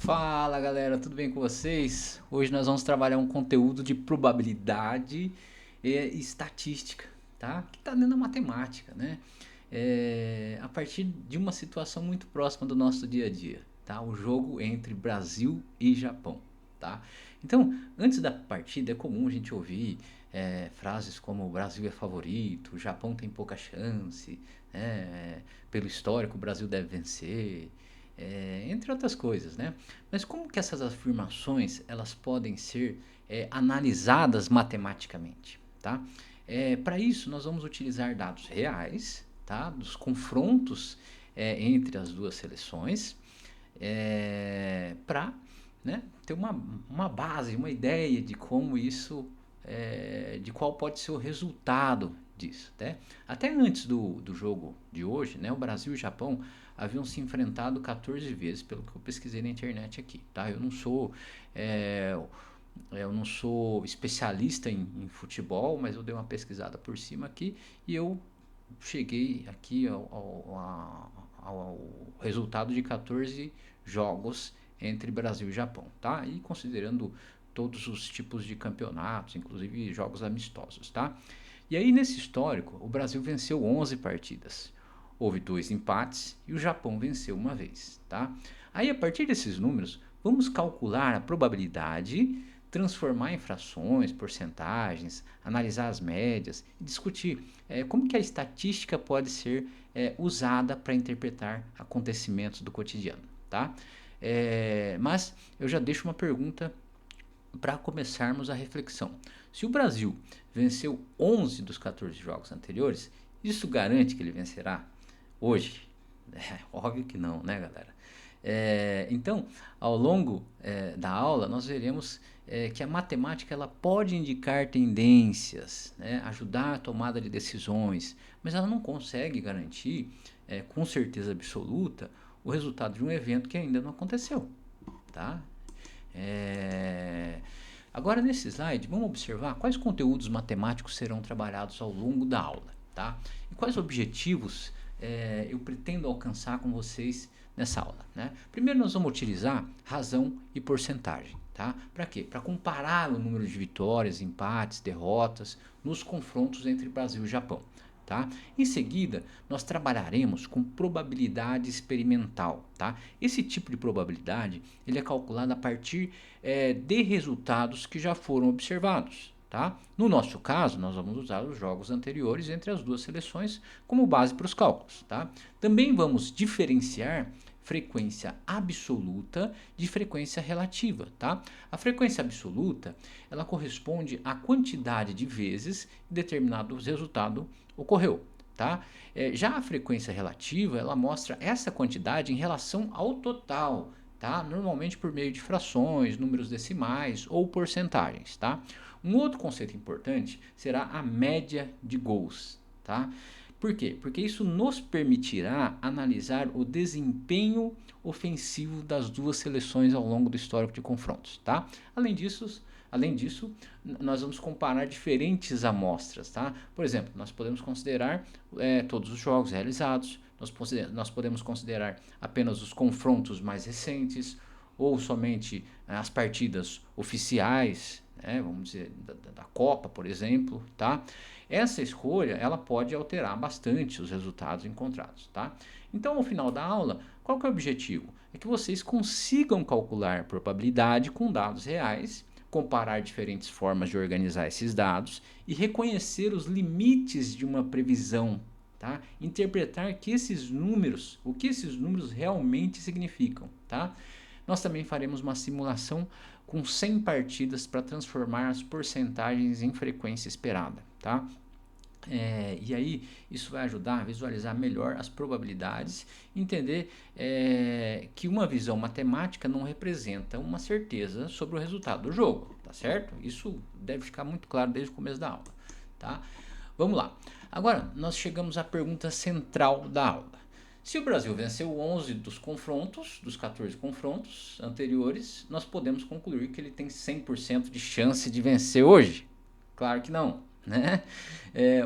Fala galera, tudo bem com vocês? Hoje nós vamos trabalhar um conteúdo de probabilidade e estatística, tá? Que está dentro da matemática, né? A partir de uma situação muito próxima do nosso dia a dia, tá? O jogo entre Brasil e Japão, tá? Então, antes da partida é comum a gente ouvir frases como o Brasil é favorito, o Japão tem pouca chance, pelo histórico o Brasil deve vencer, entre outras coisas, né? Mas como que essas afirmações elas podem ser analisadas matematicamente, tá? Para isso nós vamos utilizar dados reais, tá? Dos confrontos entre as duas seleções, para, né, ter uma base, uma ideia de como isso, de qual pode ser o resultado disso, né? Até antes do jogo de hoje, né, o Brasil e o Japão haviam se enfrentado 14 vezes, pelo que eu pesquisei na internet aqui, tá? É, eu não sou especialista em futebol, mas eu dei uma pesquisada por cima aqui e eu cheguei aqui ao resultado de 14 jogos entre Brasil e Japão, tá? E considerando todos os tipos de campeonatos, inclusive jogos amistosos, tá? E aí nesse histórico, o Brasil venceu 11 partidas. Houve 2 empates e o Japão venceu uma vez, tá? Aí a partir desses números, vamos calcular a probabilidade, transformar em frações, porcentagens, analisar as médias e discutir como que a estatística pode ser usada para interpretar acontecimentos do cotidiano, tá? Mas eu já deixo uma pergunta para começarmos a reflexão. Se o Brasil venceu 11 dos 14 jogos anteriores, isso garante que ele vencerá hoje? Óbvio que não, né, galera? Então, ao longo da aula, nós veremos que a matemática ela pode indicar tendências, né, ajudar a tomada de decisões, mas ela não consegue garantir com certeza absoluta o resultado de um evento que ainda não aconteceu, tá? É, Agora, nesse slide, vamos observar quais conteúdos matemáticos serão trabalhados ao longo da aula, tá? E quais objetivos eu pretendo alcançar com vocês nessa aula, né? Primeiro, nós vamos utilizar razão e porcentagem, tá? Para quê? Para comparar o número de vitórias, empates, derrotas nos confrontos entre Brasil e Japão. Tá? Em seguida, nós trabalharemos com probabilidade experimental. Tá? Esse tipo de probabilidade ele é calculado a partir de resultados que já foram observados. Tá? No nosso caso, nós vamos usar os jogos anteriores entre as duas seleções como base para os cálculos. Tá? Também vamos diferenciar frequência absoluta de frequência relativa, tá? A frequência absoluta, ela corresponde à quantidade de vezes que determinado resultado ocorreu, tá? Já a frequência relativa, ela mostra essa quantidade em relação ao total, tá? Normalmente por meio de frações, números decimais ou porcentagens, tá? Um outro conceito importante será a média de gols, tá? Por quê? Porque isso nos permitirá analisar o desempenho ofensivo das duas seleções ao longo do histórico de confrontos, tá? Além disso, nós vamos comparar diferentes amostras, tá? Por exemplo, nós podemos considerar todos os jogos realizados, nós podemos considerar apenas os confrontos mais recentes ou somente as partidas oficiais, vamos dizer, da Copa, por exemplo, tá? Essa escolha, ela pode alterar bastante os resultados encontrados, tá? Então, ao final da aula, qual que é o objetivo? É que vocês consigam calcular a probabilidade com dados reais, comparar diferentes formas de organizar esses dados e reconhecer os limites de uma previsão, tá? Interpretar o que esses números realmente significam, tá? Nós também faremos uma simulação com 100 partidas para transformar as porcentagens em frequência esperada, tá? E aí isso vai ajudar a visualizar melhor as probabilidades, entender que uma visão matemática não representa uma certeza sobre o resultado do jogo, tá certo? Isso deve ficar muito claro desde o começo da aula, tá? Vamos lá. Agora nós chegamos à pergunta central da aula. Se o Brasil venceu 11 dos 14 confrontos anteriores, nós podemos concluir que ele tem 100% de chance de vencer hoje? Claro que não, né?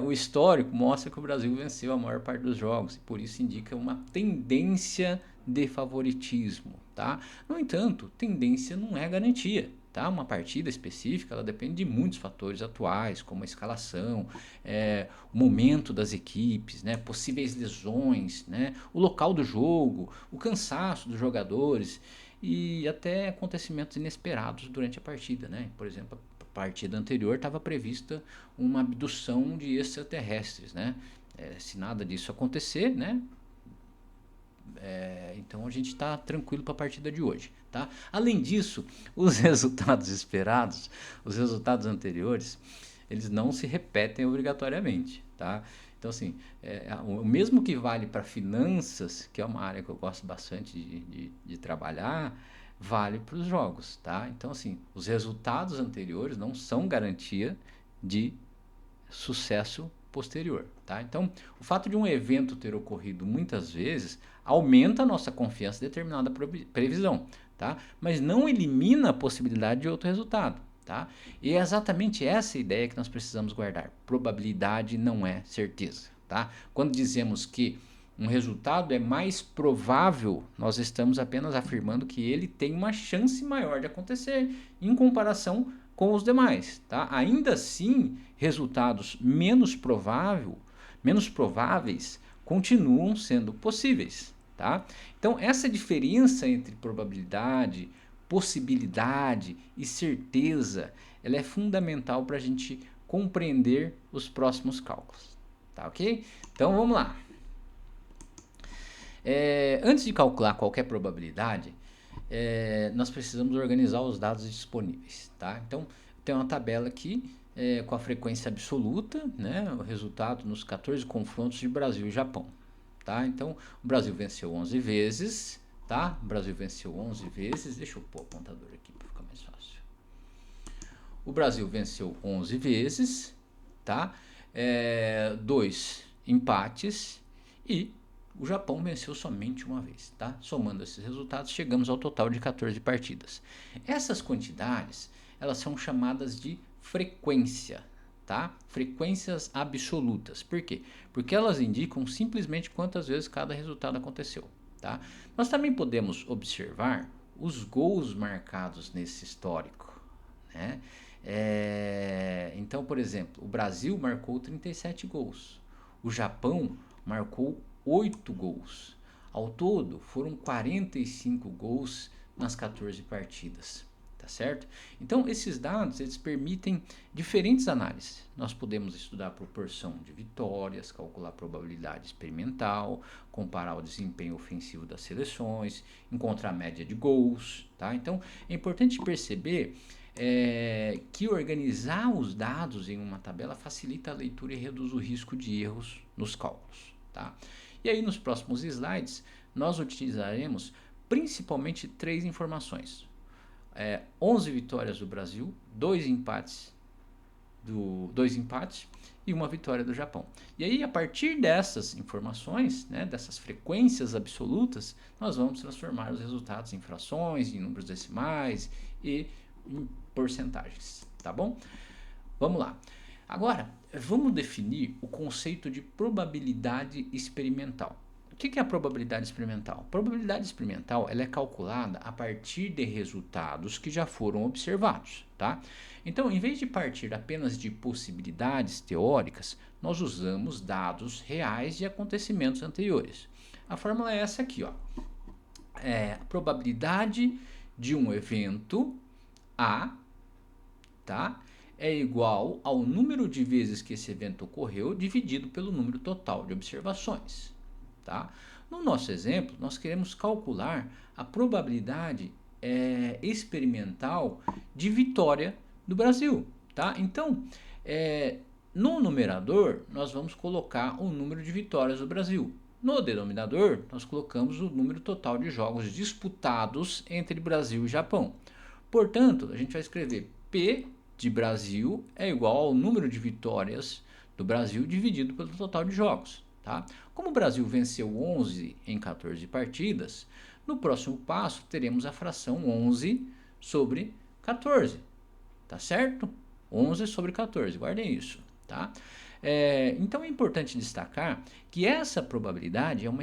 O histórico mostra que o Brasil venceu a maior parte dos jogos e por isso indica uma tendência de favoritismo, tá? No entanto, tendência não é garantia. Tá? Uma partida específica ela depende de muitos fatores atuais, como a escalação, o momento das equipes, né? Possíveis lesões, né? O local do jogo, o cansaço dos jogadores e até acontecimentos inesperados durante a partida. Né? Por exemplo, a partida anterior estava prevista uma abdução de extraterrestres. Né? Se nada disso acontecer, né? Então a gente está tranquilo para a partida de hoje. Tá? Além disso, os resultados esperados, os resultados anteriores, eles não se repetem obrigatoriamente. Tá? Então, assim, o mesmo que vale para finanças, que é uma área que eu gosto bastante de trabalhar, vale para os jogos. Tá? Então, assim, os resultados anteriores não são garantia de sucesso posterior. Tá? Então, o fato de um evento ter ocorrido muitas vezes aumenta a nossa confiança em determinada previsão, tá? Mas não elimina a possibilidade de outro resultado. Tá? E é exatamente essa ideia que nós precisamos guardar. Probabilidade não é certeza. Tá? Quando dizemos que um resultado é mais provável, nós estamos apenas afirmando que ele tem uma chance maior de acontecer em comparação com os demais. Tá? Ainda assim, resultados menos prováveis continuam sendo possíveis. Tá? Então, essa diferença entre probabilidade, possibilidade e certeza, ela é fundamental para a gente compreender os próximos cálculos. Tá, ok? Então, vamos lá. Antes de calcular qualquer probabilidade, nós precisamos organizar os dados disponíveis. Tá? Então, tem uma tabela aqui com a frequência absoluta, né, o resultado nos 14 confrontos de Brasil e Japão. Tá? Então, o Brasil venceu 11 vezes. Tá? O Brasil venceu 11 vezes. Deixa eu pôr o apontador aqui para ficar mais fácil. O Brasil venceu 11 vezes. Tá? 2 empates e o Japão venceu somente uma vez. Tá? Somando esses resultados, chegamos ao total de 14 partidas. Essas quantidades elas são chamadas de frequência. Tá? Frequências absolutas. Por quê? Porque elas indicam simplesmente quantas vezes cada resultado aconteceu. Tá? Nós também podemos observar os gols marcados nesse histórico. Né? Então, por exemplo, o Brasil marcou 37 gols. O Japão marcou 8 gols. Ao todo, foram 45 gols nas 14 partidas. Tá certo? Então, esses dados eles permitem diferentes análises. Nós podemos estudar a proporção de vitórias, calcular a probabilidade experimental, comparar o desempenho ofensivo das seleções, encontrar a média de gols. Tá? Então, é importante perceber que organizar os dados em uma tabela facilita a leitura e reduz o risco de erros nos cálculos. Tá? E aí, nos próximos slides, nós utilizaremos principalmente 3 informações. 11 vitórias do Brasil, 2 empates e uma vitória do Japão. E aí, a partir dessas informações, né, dessas frequências absolutas, nós vamos transformar os resultados em frações, em números decimais e em porcentagens. Tá bom? Vamos lá. Agora, vamos definir o conceito de probabilidade experimental. O que é a probabilidade experimental? A probabilidade experimental ela é calculada a partir de resultados que já foram observados. Tá? Então, em vez de partir apenas de possibilidades teóricas, nós usamos dados reais de acontecimentos anteriores. A fórmula é essa aqui. Ó. A probabilidade de um evento A, tá? É igual ao número de vezes que esse evento ocorreu dividido pelo número total de observações. Tá? No nosso exemplo, nós queremos calcular a probabilidade experimental de vitória do Brasil. Tá? Então, no numerador, nós vamos colocar o número de vitórias do Brasil. No denominador, nós colocamos o número total de jogos disputados entre Brasil e Japão. Portanto, a gente vai escrever P de Brasil é igual ao número de vitórias do Brasil dividido pelo total de jogos. Tá? Como o Brasil venceu 11 em 14 partidas, no próximo passo teremos a fração 11 sobre 14. Tá certo? 11 sobre 14, guardem isso. Tá? Então é importante destacar que essa probabilidade é uma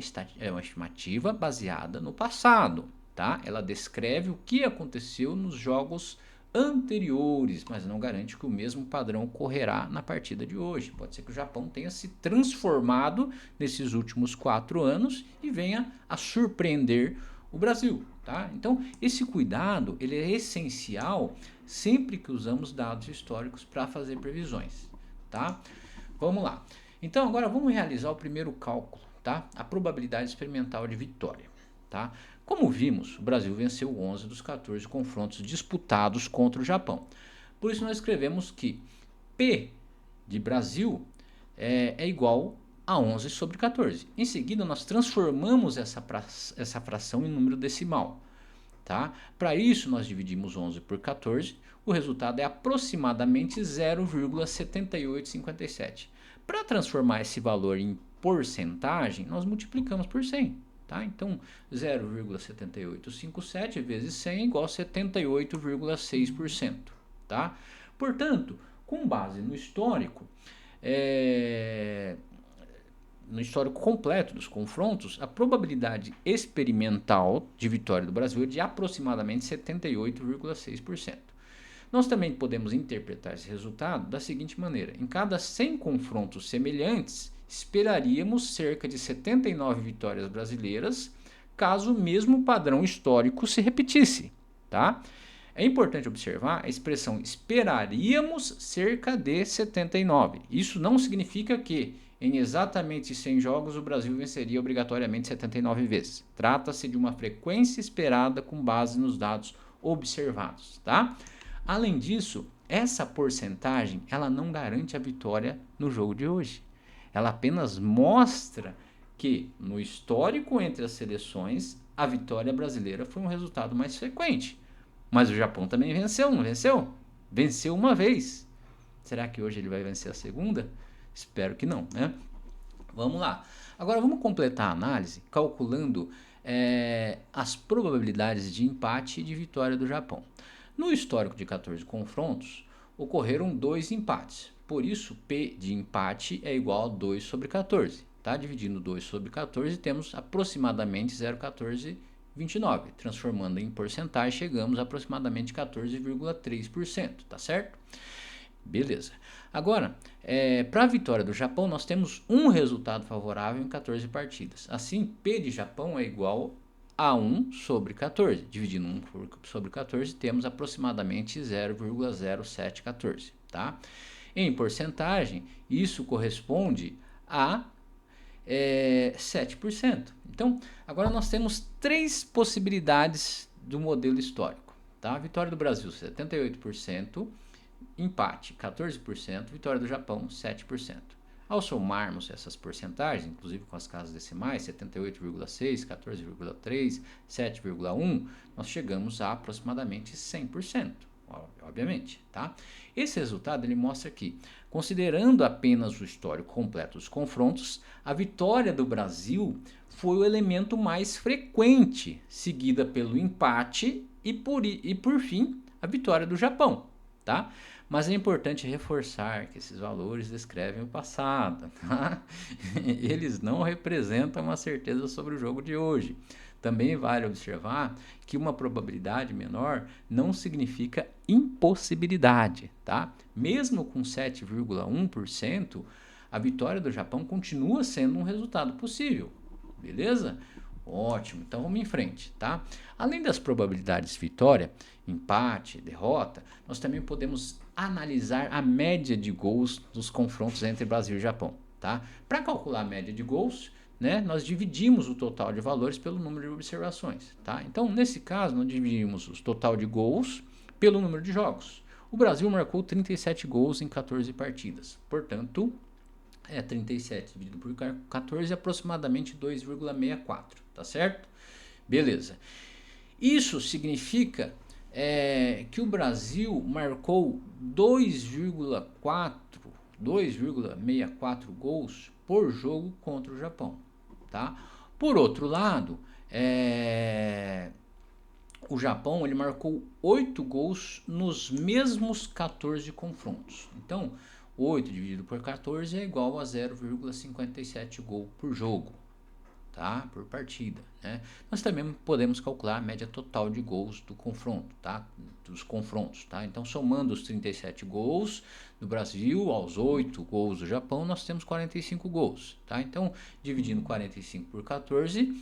estimativa baseada no passado, tá? Ela descreve o que aconteceu nos jogos anteriores, mas não garante que o mesmo padrão ocorrerá na partida de hoje. Pode ser que o Japão tenha se transformado nesses últimos 4 anos e venha a surpreender o Brasil, tá? Então, esse cuidado ele é essencial sempre que usamos dados históricos para fazer previsões, tá? Vamos lá. Então, agora vamos realizar o primeiro cálculo, tá? A probabilidade experimental de vitória, tá? Como vimos, o Brasil venceu 11 dos 14 confrontos disputados contra o Japão. Por isso nós escrevemos que P de Brasil é igual a 11 sobre 14. Em seguida, nós transformamos essa fração em número decimal. Tá? Para isso, nós dividimos 11 por 14. O resultado é aproximadamente 0,7857. Para transformar esse valor em porcentagem, nós multiplicamos por 100. Tá? Então, 0,7857 vezes 100 é igual a 78,6%. Tá? Portanto, com base no histórico completo dos confrontos, a probabilidade experimental de vitória do Brasil é de aproximadamente 78,6%. Nós também podemos interpretar esse resultado da seguinte maneira: em cada 100 confrontos semelhantes, esperaríamos cerca de 79 vitórias brasileiras, caso o mesmo padrão histórico se repetisse, tá? É importante observar a expressão esperaríamos cerca de 79. Isso não significa que em exatamente 100 jogos o Brasil venceria obrigatoriamente 79 vezes. Trata-se de uma frequência esperada com base nos dados observados, tá? Além disso, essa porcentagem ela não garante a vitória no jogo de hoje. Ela apenas mostra que no histórico entre as seleções a vitória brasileira foi um resultado mais frequente. Mas o Japão também venceu, não venceu? Venceu uma vez. Será que hoje ele vai vencer a segunda? Espero que não, né? Vamos lá. Agora vamos completar a análise calculando as probabilidades de empate e de vitória do Japão. No histórico de 14 confrontos, ocorreram 2 empates. Por isso, P de empate é igual a 2 sobre 14. Tá? Dividindo 2 sobre 14, temos aproximadamente 0,1429. Transformando em porcentagem, chegamos a aproximadamente 14,3%. Tá certo? Beleza. Agora, para a vitória do Japão, nós temos um resultado favorável em 14 partidas. Assim, P de Japão é igual a 1 sobre 14. Dividindo 1 sobre 14, temos aproximadamente 0,0714. Tá? Em porcentagem, isso corresponde a 7%. Então, agora nós temos 3 possibilidades do modelo histórico. Tá? Vitória do Brasil, 78%. Empate, 14%, vitória do Japão, 7%. Ao somarmos essas porcentagens, inclusive com as casas decimais, 78,6, 14,3, 7,1, nós chegamos a aproximadamente 100%, obviamente, tá? Esse resultado ele mostra que, considerando apenas o histórico completo dos confrontos, a vitória do Brasil foi o elemento mais frequente, seguida pelo empate e por fim, a vitória do Japão, tá? Mas é importante reforçar que esses valores descrevem o passado, tá? Eles não representam uma certeza sobre o jogo de hoje. Também vale observar que uma probabilidade menor não significa impossibilidade, tá? Mesmo com 7,1%, a vitória do Japão continua sendo um resultado possível, beleza? Ótimo, então vamos em frente, tá? Além das probabilidades de vitória, empate, derrota, nós também podemos analisar a média de gols dos confrontos entre Brasil e Japão, tá? Para calcular a média de gols, né, nós dividimos o total de valores pelo número de observações, tá? Então, nesse caso, nós dividimos o total de gols pelo número de jogos. O Brasil marcou 37 gols em 14 partidas, portanto, 37 dividido por 14 é aproximadamente 2,64, tá certo? Beleza. Isso significa que o Brasil marcou 2,64 gols por jogo contra o Japão, tá? Por outro lado, o Japão ele marcou 8 gols nos mesmos 14 confrontos. Então, 8 dividido por 14 é igual a 0,57 gol por jogo, tá? Por partida, né? Nós também podemos calcular a média total de gols do confronto, tá? Dos confrontos, tá? Então, somando os 37 gols do Brasil aos 8 gols do Japão, nós temos 45 gols, tá? Então, dividindo 45 por 14,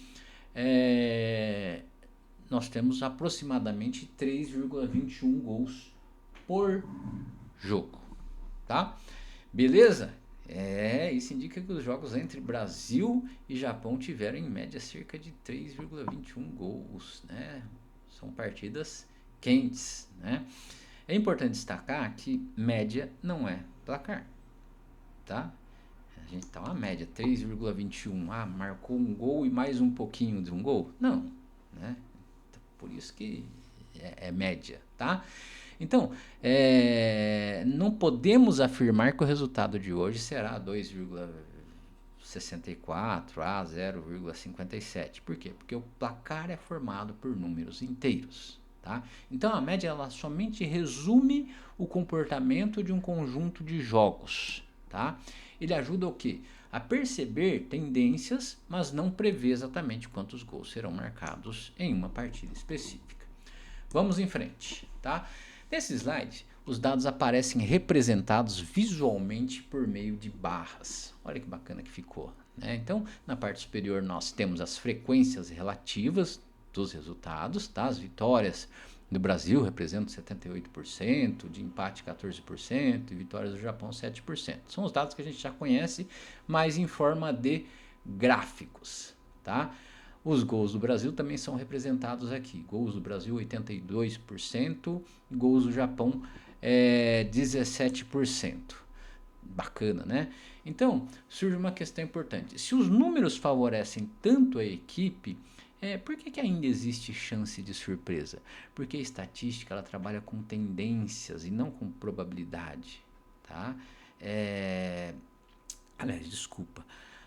nós temos aproximadamente 3,21 gols por jogo, tá? Beleza? Isso indica que os jogos entre Brasil e Japão tiveram em média cerca de 3,21 gols, né? São partidas quentes, né? É importante destacar que média não é placar, tá? A gente tá uma média 3,21, marcou um gol e mais um pouquinho de um gol? Não, né? Por isso que é média, tá? Então, não podemos afirmar que o resultado de hoje será 2,64 a 0,57. Por quê? Porque o placar é formado por números inteiros. Tá? Então, a média ela somente resume o comportamento de um conjunto de jogos. Tá? Ele ajuda o quê? A perceber tendências, mas não prevê exatamente quantos gols serão marcados em uma partida específica. Vamos em frente, tá? Nesse slide, os dados aparecem representados visualmente por meio de barras. Olha que bacana que ficou, né? Então, na parte superior nós temos as frequências relativas dos resultados, tá? As vitórias do Brasil representam 78%, de empate 14% e vitórias do Japão 7%. São os dados que a gente já conhece, mas em forma de gráficos, tá? Os gols do Brasil também são representados aqui. Gols do Brasil 82%, gols do Japão 17%. Bacana, né? Então, surge uma questão importante. Se os números favorecem tanto a equipe, por que ainda existe chance de surpresa? Porque a estatística ela trabalha com tendências e não com probabilidade, tá? Aliás, desculpa.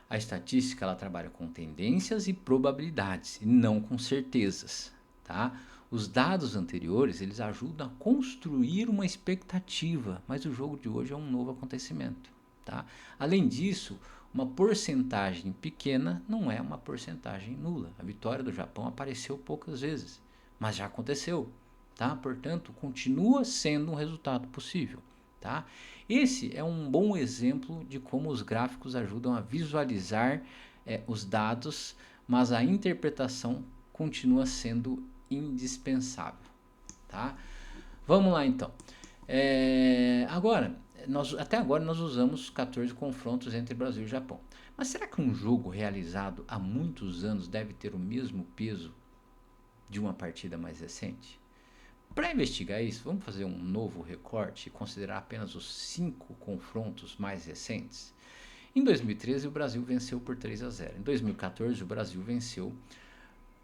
A estatística ela trabalha com tendências e probabilidades, e não com certezas, tá? Os dados anteriores eles ajudam a construir uma expectativa, mas o jogo de hoje é um novo acontecimento, tá? Além disso, uma porcentagem pequena não é uma porcentagem nula. A vitória do Japão apareceu poucas vezes, mas já aconteceu, tá? Portanto, continua sendo um resultado possível. Tá? Esse é um bom exemplo de como os gráficos ajudam a visualizar os dados, mas a interpretação continua sendo indispensável. Tá? Vamos lá então. Até agora nós usamos 14 confrontos entre Brasil e Japão. Mas será que um jogo realizado há muitos anos deve ter o mesmo peso de uma partida mais recente? Para investigar isso, vamos fazer um novo recorte e considerar apenas os 5 confrontos mais recentes. Em 2013, o Brasil venceu por 3-0. Em 2014, o Brasil venceu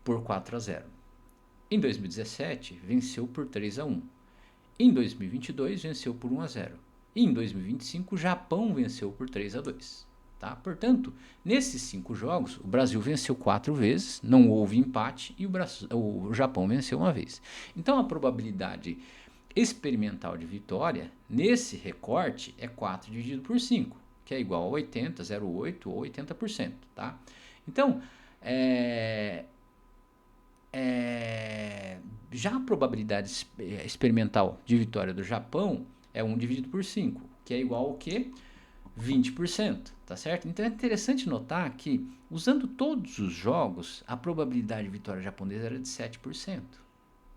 por 4-0. Em 2017, venceu por 3-1. Em 2022, venceu por 1-0. E em 2025, o Japão venceu por 3-2. Tá? Portanto, nesses 5 jogos, o Brasil venceu 4 vezes, não houve empate e o Japão venceu uma vez. Então, a probabilidade experimental de vitória nesse recorte é 4 dividido por 5, que é igual a 80, 0,8 ou 80%. Tá? Então, já a probabilidade experimental de vitória do Japão é 1 dividido por 5, que é igual ao quê? 20%, tá certo? Então é interessante notar que, usando todos os jogos, a probabilidade de vitória japonesa era de 7%.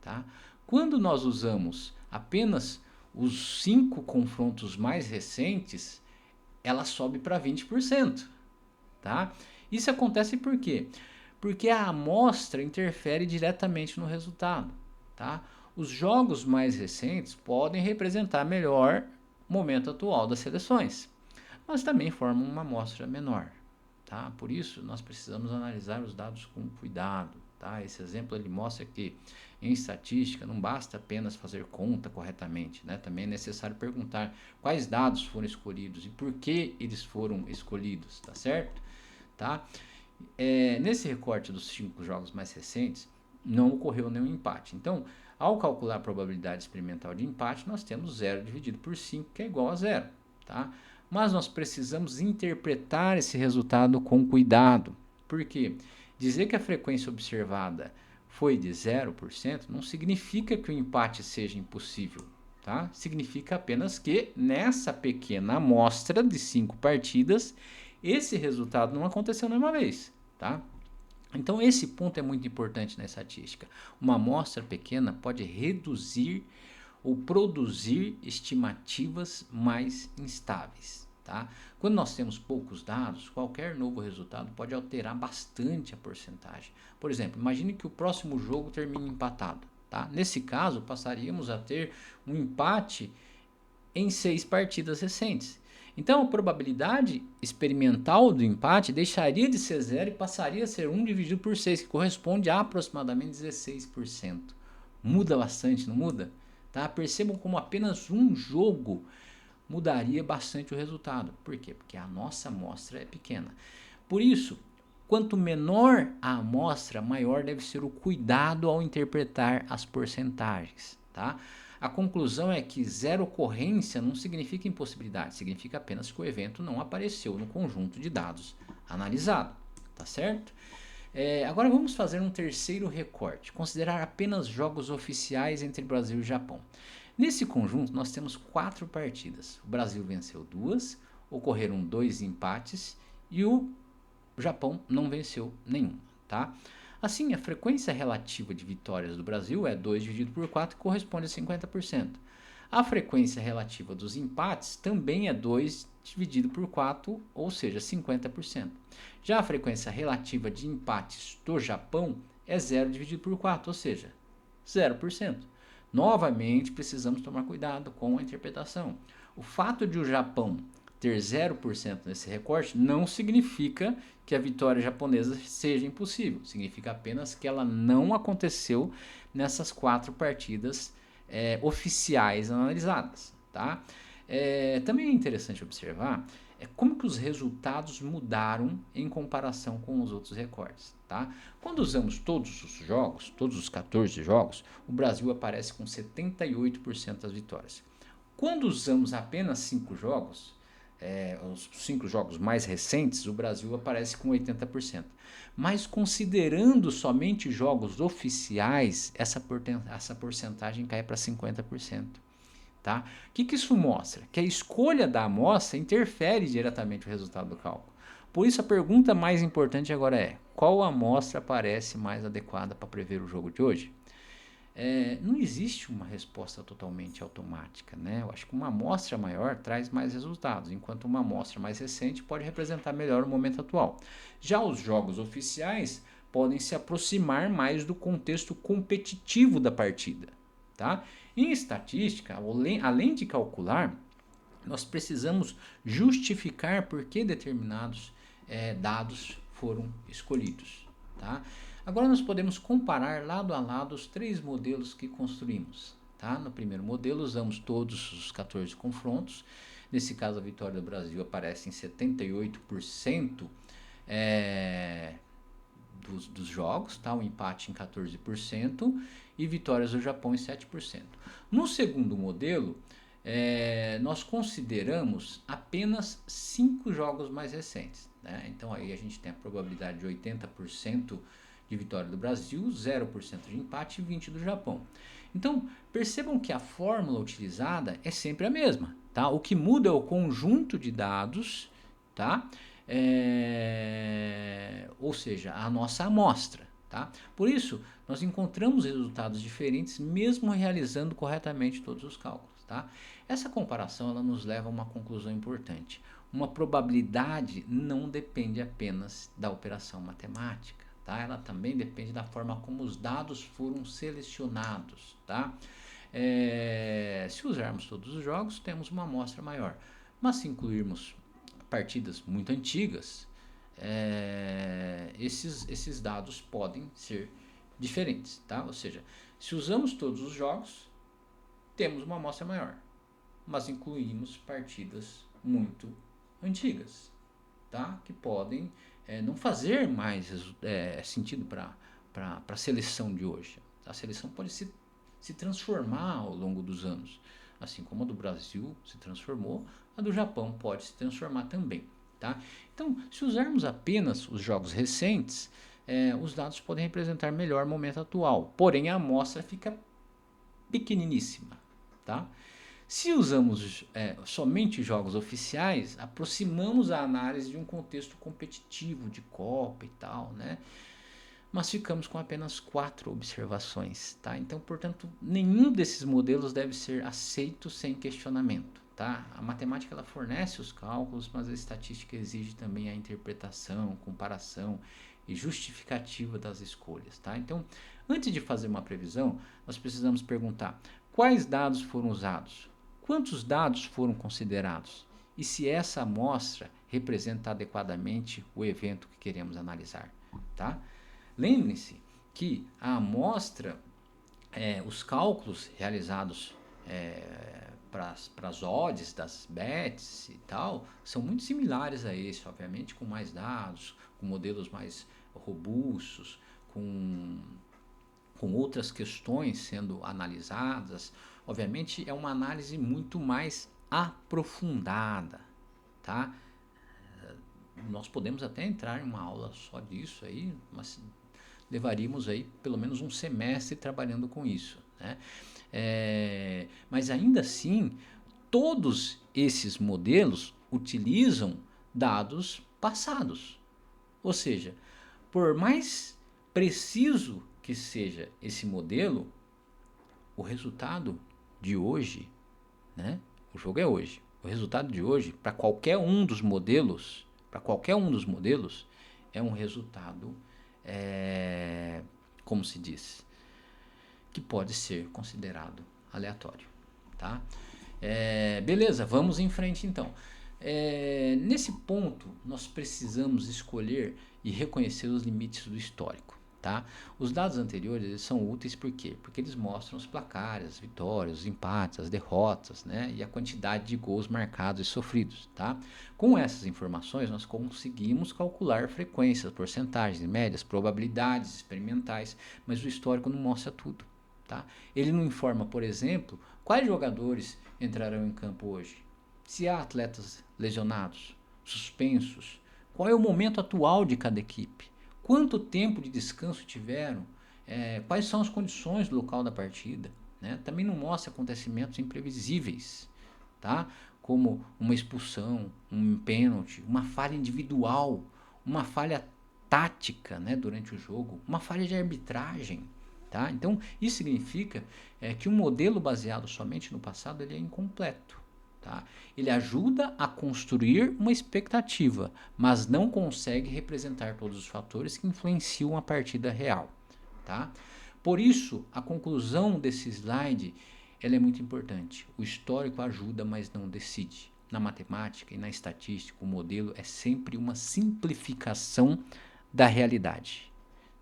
Tá? Quando nós usamos apenas os 5 confrontos mais recentes, ela sobe para 20%. Tá? Isso acontece por quê? Porque a amostra interfere diretamente no resultado. Tá? Os jogos mais recentes podem representar melhor o momento atual das seleções, mas também formam uma amostra menor. Tá? Por isso, nós precisamos analisar os dados com cuidado. Tá? Esse exemplo ele mostra que, em estatística, não basta apenas fazer conta corretamente. Né? Também é necessário perguntar quais dados foram escolhidos e por que eles foram escolhidos. Tá certo? Tá? Nesse recorte dos 5 jogos mais recentes, não ocorreu nenhum empate. Então, ao calcular a probabilidade experimental de empate, nós temos 0 dividido por 5, que é igual a 0. tá? Mas nós precisamos interpretar esse resultado com cuidado. Por quê? Dizer que a frequência observada foi de 0% não significa que o empate seja impossível. Tá? Significa apenas que nessa pequena amostra de 5 partidas, esse resultado não aconteceu nenhuma vez. Tá? Então esse ponto é muito importante na estatística. Uma amostra pequena pode reduzir ou produzir estimativas mais instáveis. Tá? Quando nós temos poucos dados, qualquer novo resultado pode alterar bastante a porcentagem. Por exemplo, imagine que o próximo jogo termine empatado. Tá? Nesse caso, passaríamos a ter um empate em 6 partidas recentes. Então, a probabilidade experimental do empate deixaria de ser 0 e passaria a ser 1 dividido por 6, que corresponde a aproximadamente 16%. Muda bastante, não muda? Tá? Percebam como apenas um jogo mudaria bastante o resultado. Por quê? Porque a nossa amostra é pequena. Por isso, quanto menor a amostra, maior deve ser o cuidado ao interpretar as porcentagens. Tá? A conclusão é que zero ocorrência não significa impossibilidade, significa apenas que o evento não apareceu no conjunto de dados analisado. Tá certo? Agora vamos fazer um terceiro recorte, considerar apenas jogos oficiais entre Brasil e Japão. Nesse conjunto nós temos 4 partidas. O Brasil venceu 2, ocorreram 2 empates e o Japão não venceu nenhum. Tá? Assim, a frequência relativa de vitórias do Brasil é 2 dividido por 4, que corresponde a 50%. A frequência relativa dos empates também é 2 dividido por 4, ou seja, 50%. Já a frequência relativa de empates do Japão é 0 dividido por 4, ou seja, 0%. Novamente, precisamos tomar cuidado com a interpretação. O fato de o Japão ter 0% nesse recorte não significa que a vitória japonesa seja impossível. Significa apenas que ela não aconteceu nessas 4 partidas oficiais analisadas. Tá? Também é interessante observar como que os resultados mudaram em comparação com os outros recortes. Tá? Quando usamos todos os jogos, todos os 14 jogos, o Brasil aparece com 78% das vitórias. Quando usamos apenas 5 jogos, os 5 jogos mais recentes, o Brasil aparece com 80%. Mas considerando somente jogos oficiais, essa porcentagem cai para 50%. Tá? O que isso mostra? Que a escolha da amostra interfere diretamente no resultado do cálculo. Por isso a pergunta mais importante agora é: qual amostra parece mais adequada para prever o jogo de hoje? Não existe uma resposta totalmente automática, né? Eu acho que uma amostra maior traz mais resultados, enquanto uma amostra mais recente pode representar melhor o momento atual. Já os jogos oficiais podem se aproximar mais do contexto competitivo da partida. Tá? Em estatística, além de calcular, nós precisamos justificar por que determinados dados foram escolhidos. Tá? Agora nós podemos comparar lado a lado os 3 modelos que construímos. Tá? No primeiro modelo usamos todos os 14 confrontos. Nesse caso a vitória do Brasil aparece em 78% dos jogos, tá? O empate em 14% e vitórias do Japão em 7%. No segundo modelo, nós consideramos apenas 5 jogos mais recentes. Né? Então aí a gente tem a probabilidade de 80% de vitória do Brasil, 0% de empate e 20% do Japão. Então percebam que a fórmula utilizada é sempre a mesma. Tá? O que muda é o conjunto de dados, tá? Ou seja, a nossa amostra. Tá? Por isso, nós encontramos resultados diferentes mesmo realizando corretamente todos os cálculos. Tá? Essa comparação ela nos leva a uma conclusão importante. Uma probabilidade não depende apenas da operação matemática. Tá? Ela também depende da forma como os dados foram selecionados. Tá? Se usarmos todos os jogos, temos uma amostra maior. Mas se incluirmos partidas muito antigas, esses dados podem ser diferentes, tá? Ou seja, se usamos todos os jogos, temos uma amostra maior, mas incluímos partidas muito antigas, tá? Que podem não fazer mais sentido para a seleção de hoje. A seleção pode se transformar ao longo dos anos. assim como a do Brasil se transformou, a do Japão pode se transformar também. Tá? Então, se usarmos apenas os jogos recentes, os dados podem representar melhor o momento atual, porém a amostra fica pequeniníssima. Tá? Se usamos somente jogos oficiais, aproximamos a análise de um contexto competitivo de Copa e tal, né? Mas ficamos com apenas 4 observações, tá? Então, portanto, nenhum desses modelos deve ser aceito sem questionamento, tá? A matemática ela fornece os cálculos, mas a estatística exige também a interpretação, comparação e justificativa das escolhas, tá? Então, antes de fazer uma previsão, nós precisamos perguntar quais dados foram usados, quantos dados foram considerados e se essa amostra representa adequadamente o evento que queremos analisar, tá? Lembre-se que a amostra, os cálculos realizados para as odds das bets e tal, são muito similares a esse, obviamente com mais dados, com modelos mais robustos, com outras questões sendo analisadas. Obviamente é uma análise muito mais aprofundada, tá? Nós podemos até entrar em uma aula só disso aí, mas levaríamos aí pelo menos um semestre trabalhando com isso, né? Mas ainda assim, todos esses modelos utilizam dados passados. Ou seja, por mais preciso que seja esse modelo, o resultado de hoje, né? O jogo é hoje. O resultado de hoje, para qualquer um dos modelos, é um resultado, como se diz, que pode ser considerado aleatório, tá? Beleza, vamos em frente então. Nesse ponto, nós precisamos escolher e reconhecer os limites do histórico. Tá? Os dados anteriores eles são úteis por quê? Porque eles mostram os placares, as vitórias, os empates, as derrotas, né? E a quantidade de gols marcados e sofridos. Tá? Com essas informações, nós conseguimos calcular frequências, porcentagens, médias, probabilidades experimentais, mas o histórico não mostra tudo. Tá? Ele não informa, por exemplo, quais jogadores entrarão em campo hoje, se há atletas lesionados, suspensos, qual é o momento atual de cada equipe, quanto tempo de descanso tiveram, quais são as condições do local da partida. Né? Também não mostra acontecimentos imprevisíveis, tá? Como uma expulsão, um pênalti, uma falha individual, uma falha tática, né, durante o jogo, uma falha de arbitragem. Tá? Então, isso significa que um modelo baseado somente no passado ele é incompleto. Tá? Ele ajuda a construir uma expectativa, mas não consegue representar todos os fatores que influenciam a partida real. Tá? Por isso, a conclusão desse slide ela é muito importante. O histórico ajuda, mas não decide. Na matemática e na estatística, o modelo é sempre uma simplificação da realidade.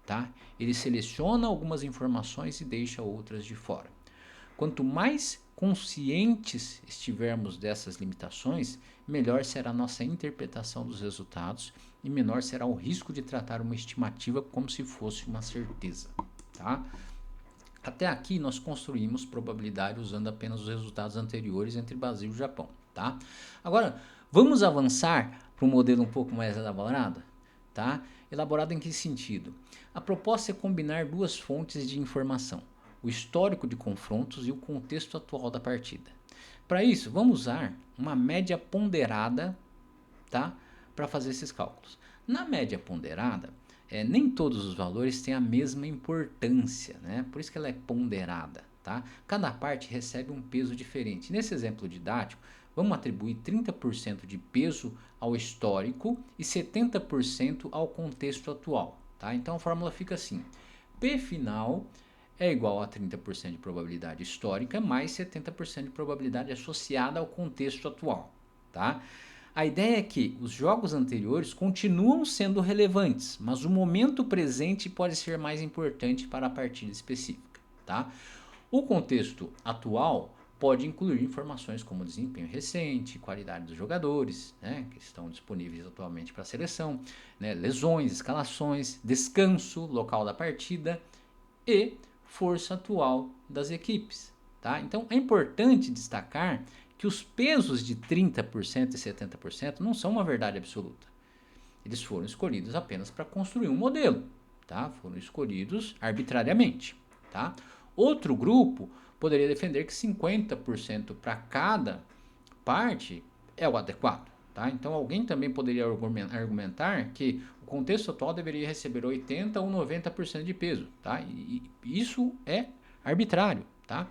Tá? Ele seleciona algumas informações e deixa outras de fora. Quanto mais conscientes estivermos dessas limitações, melhor será a nossa interpretação dos resultados e menor será o risco de tratar uma estimativa como se fosse uma certeza. Tá? Até aqui nós construímos probabilidade usando apenas os resultados anteriores entre Brasil e Japão. Tá? Agora, vamos avançar para um modelo um pouco mais elaborado? Tá? Elaborado em que sentido? A proposta é combinar duas fontes de informação, o histórico de confrontos e o contexto atual da partida. Para isso, vamos usar uma média ponderada, tá? Para fazer esses cálculos. Na média ponderada, nem todos os valores têm a mesma importância, né? Por isso que ela é ponderada. Tá? Cada parte recebe um peso diferente. Nesse exemplo didático, vamos atribuir 30% de peso ao histórico e 70% ao contexto atual. Tá? Então a fórmula fica assim: P final é igual a 30% de probabilidade histórica mais 70% de probabilidade associada ao contexto atual. Tá? A ideia é que os jogos anteriores continuam sendo relevantes, mas o momento presente pode ser mais importante para a partida específica. Tá? O contexto atual pode incluir informações como desempenho recente, qualidade dos jogadores, né, que estão disponíveis atualmente para a seleção, né, lesões, escalações, descanso, local da partida e força atual das equipes. Tá? Então, é importante destacar que os pesos de 30% e 70% não são uma verdade absoluta. Eles foram escolhidos apenas para construir um modelo, tá? Foram escolhidos arbitrariamente, tá? Outro grupo poderia defender que 50% para cada parte é o adequado, tá? Então alguém também poderia argumentar que o contexto atual deveria receber 80 ou 90% de peso, tá? E isso é arbitrário, tá?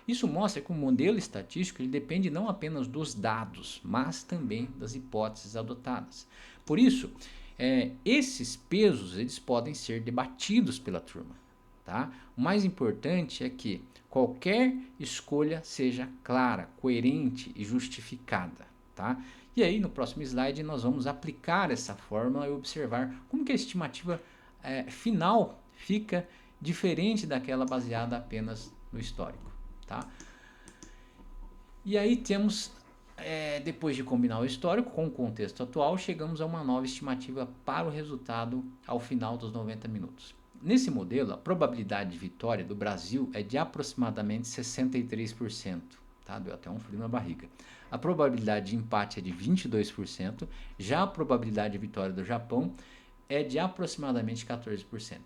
Isso mostra que o modelo estatístico ele depende não apenas dos dados, mas também das hipóteses adotadas. Por isso, esses pesos eles podem ser debatidos pela turma. Tá? O mais importante é que qualquer escolha seja clara, coerente e justificada. Tá? E aí, no próximo slide, nós vamos aplicar essa fórmula e observar como que a estimativa final fica diferente daquela baseada apenas no histórico. Tá? E aí temos, depois de combinar o histórico com o contexto atual, chegamos a uma nova estimativa para o resultado ao final dos 90 minutos. Nesse modelo, a probabilidade de vitória do Brasil é de aproximadamente 63%. Tá? Deu até um frio na barriga. A probabilidade de empate é de 22%, já a probabilidade de vitória do Japão é de aproximadamente 14%.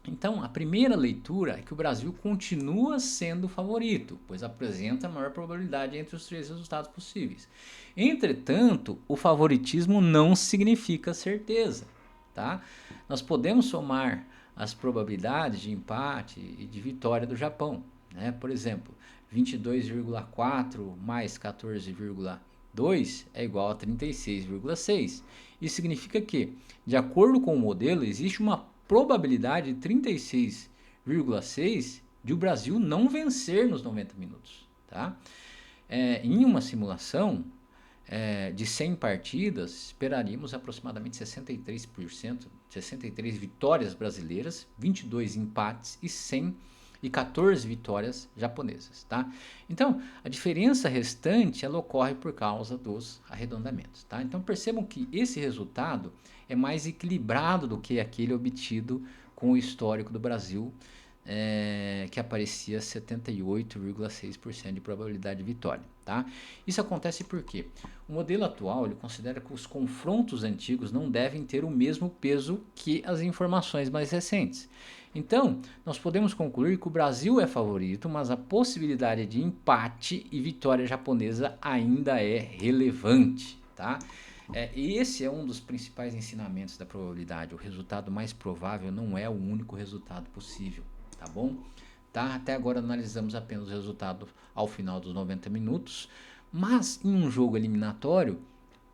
Então, a primeira leitura é que o Brasil continua sendo o favorito, pois apresenta a maior probabilidade entre os três resultados possíveis. Entretanto, o favoritismo não significa certeza. Tá? Nós podemos somar as probabilidades de empate e de vitória do Japão. Né? Por exemplo, 22,4 mais 14,2 é igual a 36,6. Isso significa que, de acordo com o modelo, existe uma probabilidade de 36,6 de o Brasil não vencer nos 90 minutos. Tá? Em uma simulação de 100 partidas, esperaríamos aproximadamente 63%, 63 vitórias brasileiras, 22 empates e 14 vitórias japonesas. Tá? Então, a diferença restante ela ocorre por causa dos arredondamentos. Tá? Então, percebam que esse resultado é mais equilibrado do que aquele obtido com o histórico do Brasil, que aparecia 78,6% de probabilidade de vitória. Tá? Isso acontece porque o modelo atual ele considera que os confrontos antigos não devem ter o mesmo peso que as informações mais recentes. Então, nós podemos concluir que o Brasil é favorito, mas a possibilidade de empate e vitória japonesa ainda é relevante. Tá? E esse é um dos principais ensinamentos da probabilidade. O resultado mais provável não é o único resultado possível. Tá bom? Tá? Até agora analisamos apenas o resultado ao final dos 90 minutos, mas em um jogo eliminatório,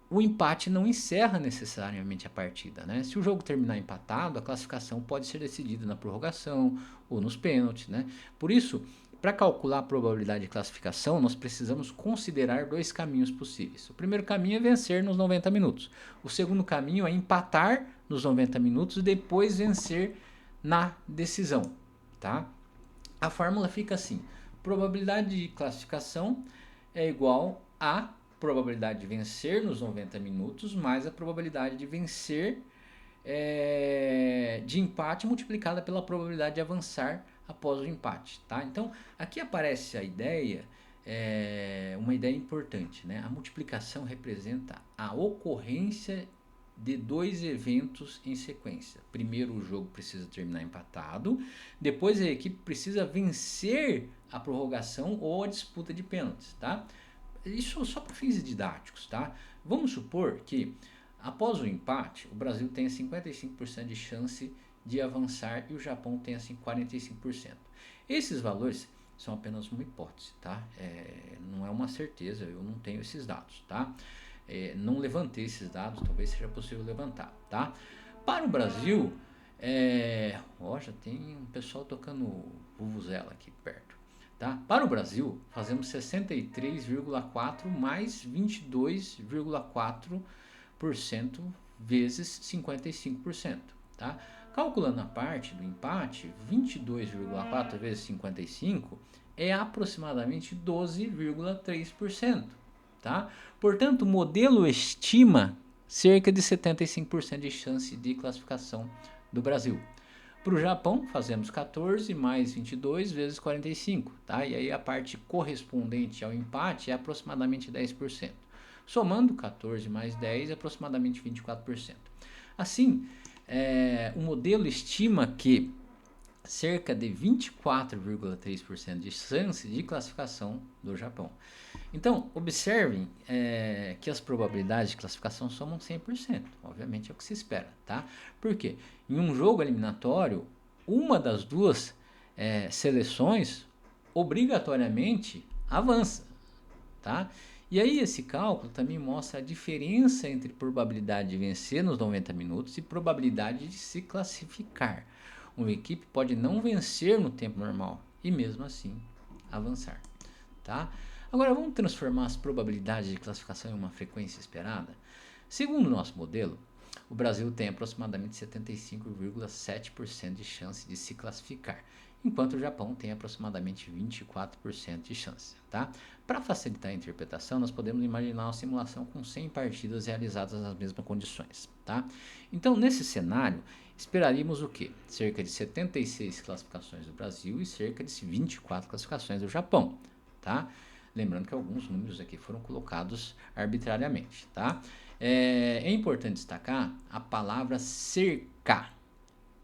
o empate não encerra necessariamente a partida. Né? Se o jogo terminar empatado, a classificação pode ser decidida na prorrogação ou nos pênaltis. Né? Por isso, para calcular a probabilidade de classificação, nós precisamos considerar dois caminhos possíveis. O primeiro caminho é vencer nos 90 minutos. O segundo caminho é empatar nos 90 minutos e depois vencer na decisão. Tá? A fórmula fica assim: probabilidade de classificação é igual a probabilidade de vencer nos 90 minutos mais a probabilidade de vencer de empate multiplicada pela probabilidade de avançar após o empate. Tá? Então, aqui aparece a ideia, uma ideia importante. Né? A multiplicação representa a ocorrência de dois eventos em sequência. Primeiro, o jogo precisa terminar empatado, depois a equipe precisa vencer a prorrogação ou a disputa de pênaltis. Tá? Isso só para fins didáticos. Tá? Vamos supor que, após o empate, o Brasil tenha 55% de chance de avançar e o Japão tenha 45%. Esses valores são apenas uma hipótese, tá? Não é uma certeza, eu não tenho esses dados, tá? Não levantei esses dados, talvez seja possível levantar, tá? Para o Brasil, já tem um pessoal tocando vuvuzela aqui perto, tá? Para o Brasil, fazemos 63,4 mais 22,4% vezes 55%, tá? Calculando a parte do empate, 22,4 vezes 55 é aproximadamente 12,3%. Tá? Portanto, o modelo estima cerca de 75% de chance de classificação do Brasil. Para o Japão, fazemos 14 mais 22 vezes 45, tá? E aí a parte correspondente ao empate é aproximadamente 10%. Somando 14 mais 10 é aproximadamente 24%. Assim, o modelo estima que cerca de 24,3% de chance de classificação do Japão. Então, observem que as probabilidades de classificação somam 100%. Obviamente é o que se espera, tá? Por quê? Em um jogo eliminatório, uma das duas seleções obrigatoriamente avança, tá? E aí esse cálculo também mostra a diferença entre probabilidade de vencer nos 90 minutos e probabilidade de se classificar. Uma equipe pode não vencer no tempo normal e mesmo assim avançar, tá? Agora vamos transformar as probabilidades de classificação em uma frequência esperada? Segundo o nosso modelo, o Brasil tem aproximadamente 75,7% de chance de se classificar, enquanto o Japão tem aproximadamente 24% de chance, tá? Para facilitar a interpretação, nós podemos imaginar uma simulação com 100 partidas realizadas nas mesmas condições, tá? Então, nesse cenário, esperaríamos o quê? Cerca de 76 classificações do Brasil e cerca de 24 classificações do Japão, tá? Lembrando que alguns números aqui foram colocados arbitrariamente, tá? É importante destacar a palavra cercar,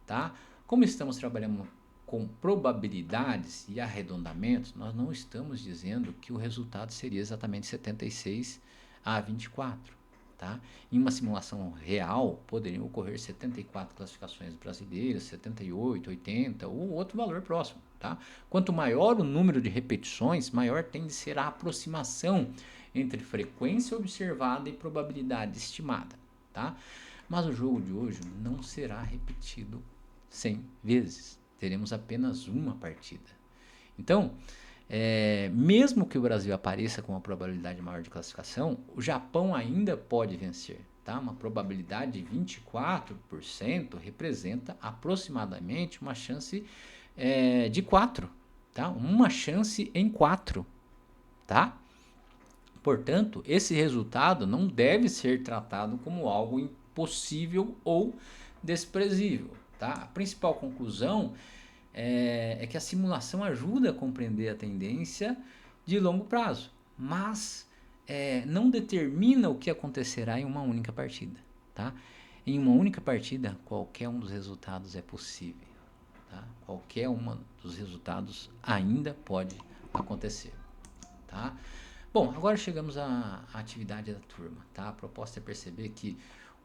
tá? Como estamos trabalhando com probabilidades e arredondamentos, nós não estamos dizendo que o resultado seria exatamente 76 a 24, tá? Em uma simulação real, poderiam ocorrer 74 classificações brasileiras, 78, 80 ou outro valor próximo, tá? Quanto maior o número de repetições, maior tende a ser a aproximação entre frequência observada e probabilidade estimada, tá? Mas o jogo de hoje não será repetido 100 vezes. Teremos apenas uma partida. Então, mesmo que o Brasil apareça com uma probabilidade maior de classificação, o Japão ainda pode vencer. Tá? Uma probabilidade de 24% representa aproximadamente uma chance de 4. Tá? Uma chance em 4. Tá? Portanto, esse resultado não deve ser tratado como algo impossível ou desprezível. Tá? A principal conclusão é que a simulação ajuda a compreender a tendência de longo prazo, mas não determina o que acontecerá em uma única partida. Tá? Em uma única partida, qualquer um dos resultados é possível. Tá? Qualquer um dos resultados ainda pode acontecer. Tá? Bom, agora chegamos à atividade da turma. Tá? A proposta é perceber que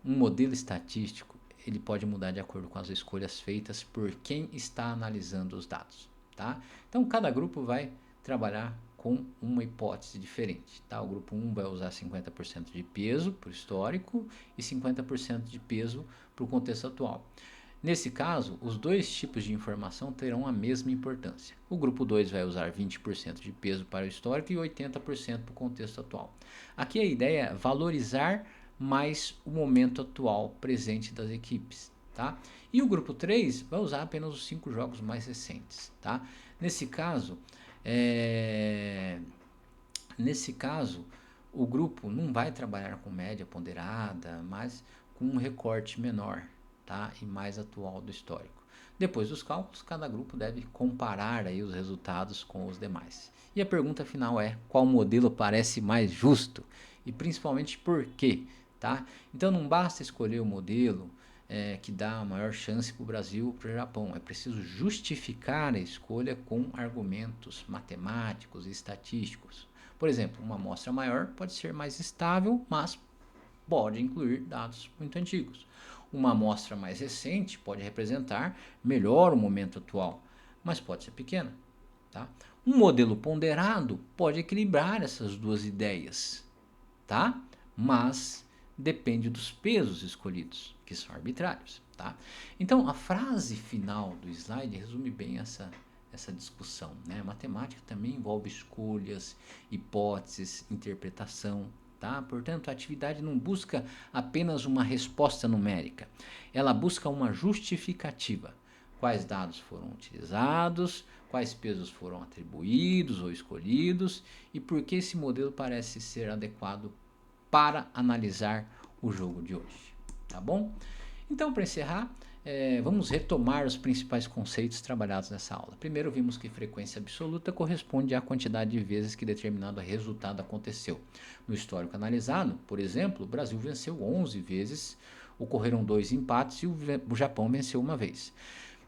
um modelo estatístico ele pode mudar de acordo com as escolhas feitas por quem está analisando os dados. Tá? Então, cada grupo vai trabalhar com uma hipótese diferente. Tá? O grupo 1 vai usar 50% de peso para o histórico e 50% de peso para o contexto atual. Nesse caso, os dois tipos de informação terão a mesma importância. O grupo 2 vai usar 20% de peso para o histórico e 80% para o contexto atual. Aqui a ideia é valorizar mais o momento atual presente das equipes. Tá? E o grupo 3 vai usar apenas os 5 jogos mais recentes. Tá? Nesse caso, o grupo não vai trabalhar com média ponderada, mas com um recorte menor. Tá? E mais atual do histórico. Depois dos cálculos, cada grupo deve comparar aí os resultados com os demais. E a pergunta final é: qual modelo parece mais justo? E principalmente por quê? Tá? Então não basta escolher o modelo que dá a maior chance para o Brasil ou para o Japão. É preciso justificar a escolha com argumentos matemáticos e estatísticos. Por exemplo, uma amostra maior pode ser mais estável, mas pode incluir dados muito antigos. Uma amostra mais recente pode representar melhor o momento atual, mas pode ser pequena. Tá? Um modelo ponderado pode equilibrar essas duas ideias, tá? Mas depende dos pesos escolhidos, que são arbitrários. Tá? Então, a frase final do slide resume bem essa discussão. Né? A matemática também envolve escolhas, hipóteses, interpretação. Tá? Portanto, a atividade não busca apenas uma resposta numérica, ela busca uma justificativa. Quais dados foram utilizados, quais pesos foram atribuídos ou escolhidos e por que esse modelo parece ser adequado para analisar o jogo de hoje. Tá bom? Então, para encerrar, Vamos retomar os principais conceitos trabalhados nessa aula. Primeiro, vimos que frequência absoluta corresponde à quantidade de vezes que determinado resultado aconteceu. No histórico analisado, por exemplo, o Brasil venceu 11 vezes, ocorreram 2 empates e o Japão venceu uma vez.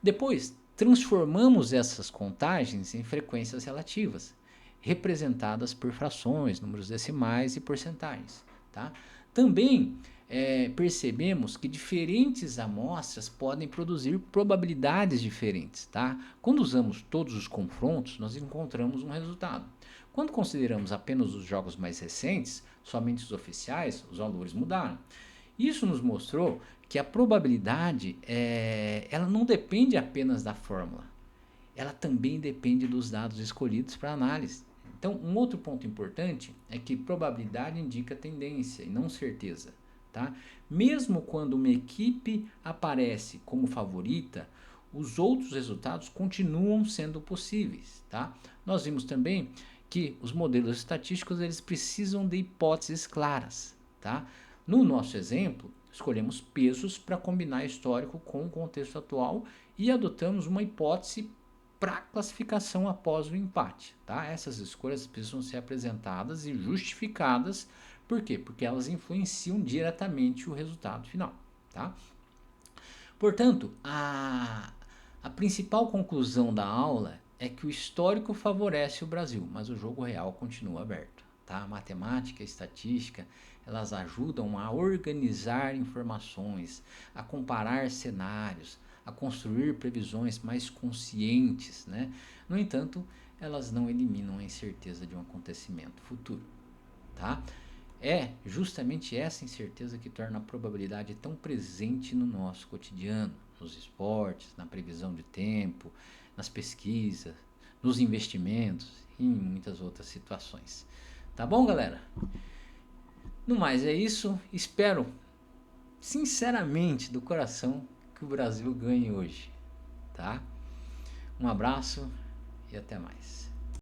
Depois, transformamos essas contagens em frequências relativas, representadas por frações, números decimais e porcentagens. Tá? Também percebemos que diferentes amostras podem produzir probabilidades diferentes. Tá? Quando usamos todos os confrontos, nós encontramos um resultado. Quando consideramos apenas os jogos mais recentes, somente os oficiais, os valores mudaram. Isso nos mostrou que a probabilidade ela não depende apenas da fórmula, ela também depende dos dados escolhidos para análise. Então, um outro ponto importante é que probabilidade indica tendência e não certeza. Tá? Mesmo quando uma equipe aparece como favorita, os outros resultados continuam sendo possíveis. Tá? Nós vimos também que os modelos estatísticos eles precisam de hipóteses claras. Tá? No nosso exemplo, escolhemos pesos para combinar histórico com o contexto atual e adotamos uma hipótese para classificação após o empate. Tá? Essas escolhas precisam ser apresentadas e justificadas. Por quê? Porque elas influenciam diretamente o resultado final. Tá? Portanto, a principal conclusão da aula é que o histórico favorece o Brasil, mas o jogo real continua aberto. Tá? A matemática e a estatística elas ajudam a organizar informações, a comparar cenários, a construir previsões mais conscientes. Né? No entanto, elas não eliminam a incerteza de um acontecimento futuro. Tá? É justamente essa incerteza que torna a probabilidade tão presente no nosso cotidiano, nos esportes, na previsão de tempo, nas pesquisas, nos investimentos e em muitas outras situações. Tá bom, galera? No mais é isso. Espero, sinceramente, do coração, que o Brasil ganhe hoje. Tá? Um abraço e até mais.